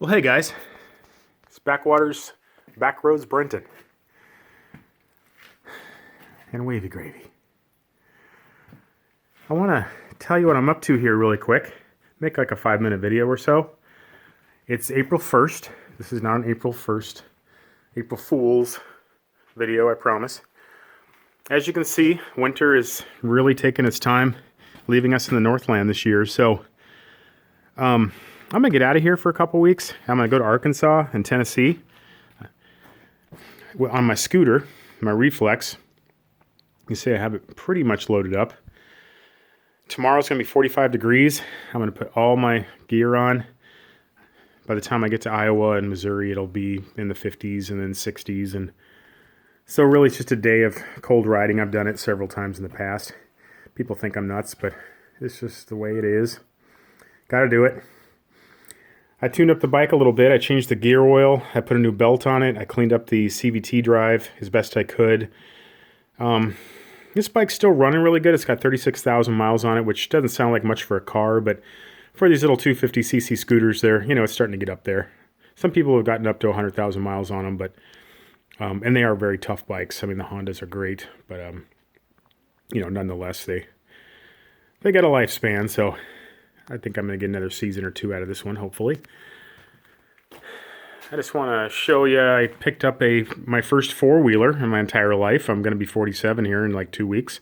Well, hey guys, it's Backwaters, Backroads Brenton, and wavy gravy. I want to tell you what I'm up to here really quick, make like a 5-minute video or so. It's April 1st, this is not an April Fool's video, I promise. As you can see, winter is really taking its time, leaving us in the Northland this year, so I'm going to get out of here for a couple weeks. I'm going to go to Arkansas and Tennessee on my scooter, my Reflex. You see I have it pretty much loaded up. Tomorrow's going to be 45 degrees. I'm going to put all my gear on. By the time I get to Iowa and Missouri, it'll be in the 50s and then 60s. And so really it's just a day of cold riding. I've done it several times in the past. People think I'm nuts, but it's just the way it is. Got to do it. I tuned up the bike a little bit. I changed the gear oil. I put a new belt on it. I cleaned up the CVT drive as best I could. This bike's still running really good. It's got 36,000 miles on it, which doesn't sound like much for a car, but for these little 250cc scooters there, it's starting to get up there. Some people have gotten up to 100,000 miles on them, but and they are very tough bikes. I mean, the Hondas are great, but nonetheless, they got a lifespan, so I think I'm going to get another season or two out of this one, hopefully. I just want to show you, I picked up my first four-wheeler in my entire life. I'm going to be 47 here in like 2 weeks.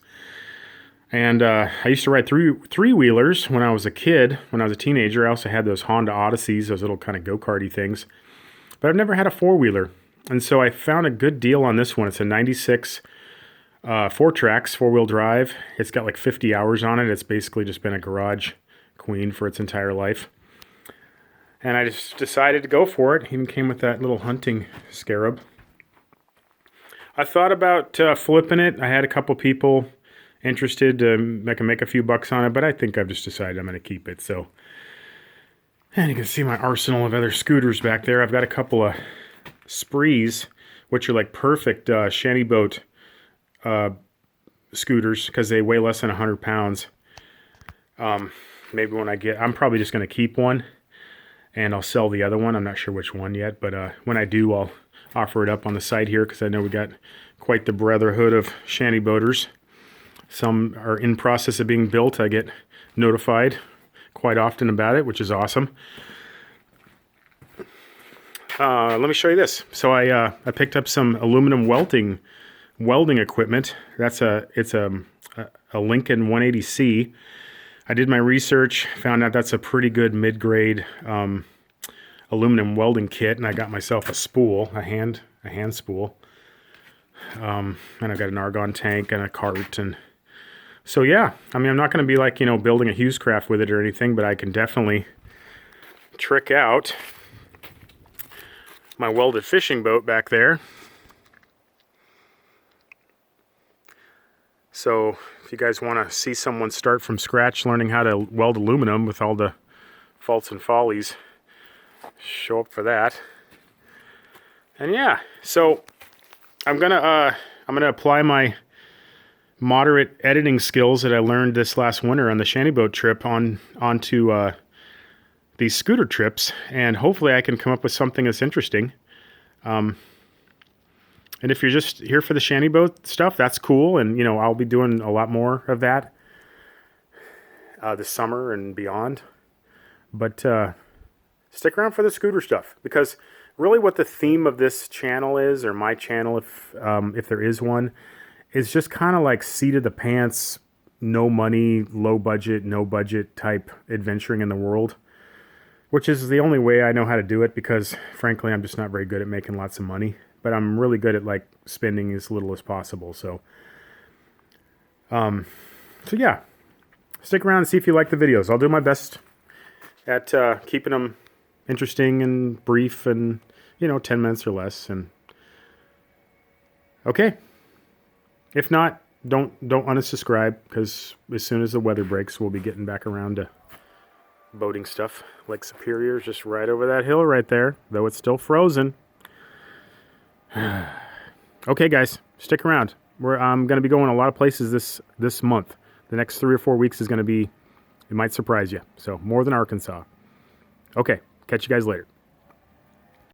And I used to ride three-wheelers when I was a kid, when I was a teenager. I also had those Honda Odysseys, those little kind of go-karty things. But I've never had a four-wheeler. And so I found a good deal on this one. It's a 96 4-tracks, four-wheel drive. It's got like 50 hours on it. It's basically just been a garage queen for its entire life. And I just decided to go for it. Even came with that little hunting scarab. I thought about flipping it. I had a couple people interested. I can make a few bucks on it, but I think I've just decided I'm going to keep it. So, and you can see my arsenal of other scooters back there. I've got a couple of Sprees, which are like perfect shanty boat scooters because they weigh less than 100 pounds. Maybe when I'm probably just going to keep one and I'll sell the other one. I'm not sure which one yet, but when I do, I'll offer it up on the site here because I know we got quite the brotherhood of shanty boaters. Some are in process of being built. I get notified quite often about it, which is awesome. Let me show you this. So I picked up some aluminum welding equipment. It's a Lincoln 180C. I did my research, found out that's a pretty good mid-grade aluminum welding kit, and I got myself a spool, a hand spool. And I've got an argon tank and a cart, and so yeah. I mean, I'm not going to be like building a Hughescraft with it or anything, but I can definitely trick out my welded fishing boat back there. So if you guys want to see someone start from scratch learning how to weld aluminum with all the faults and follies, show up for that. And yeah, so I'm gonna apply my moderate editing skills that I learned this last winter on the shanty boat trip onto these scooter trips, and hopefully I can come up with something that's interesting. And if you're just here for the shanty boat stuff, that's cool. And, I'll be doing a lot more of that this summer and beyond. But stick around for the scooter stuff. Because really what the theme of this channel is, or my channel, if there is one, is just kind of like seat of the pants, no money, low budget, no budget type adventuring in the world. Which is the only way I know how to do it because, frankly, I'm just not very good at making lots of money. But I'm really good at like spending as little as possible. So yeah, stick around and see if you like the videos. I'll do my best at keeping them interesting and brief and 10 minutes or less. And okay, if not, don't unsubscribe because as soon as the weather breaks, we'll be getting back around to boating stuff. Lake Superior is just right over that hill right there, though it's still frozen. Okay, guys, stick around. I'm going to be going a lot of places this month. The next 3 or 4 weeks is going to be, it might surprise you. So more than Arkansas. Okay, catch you guys later.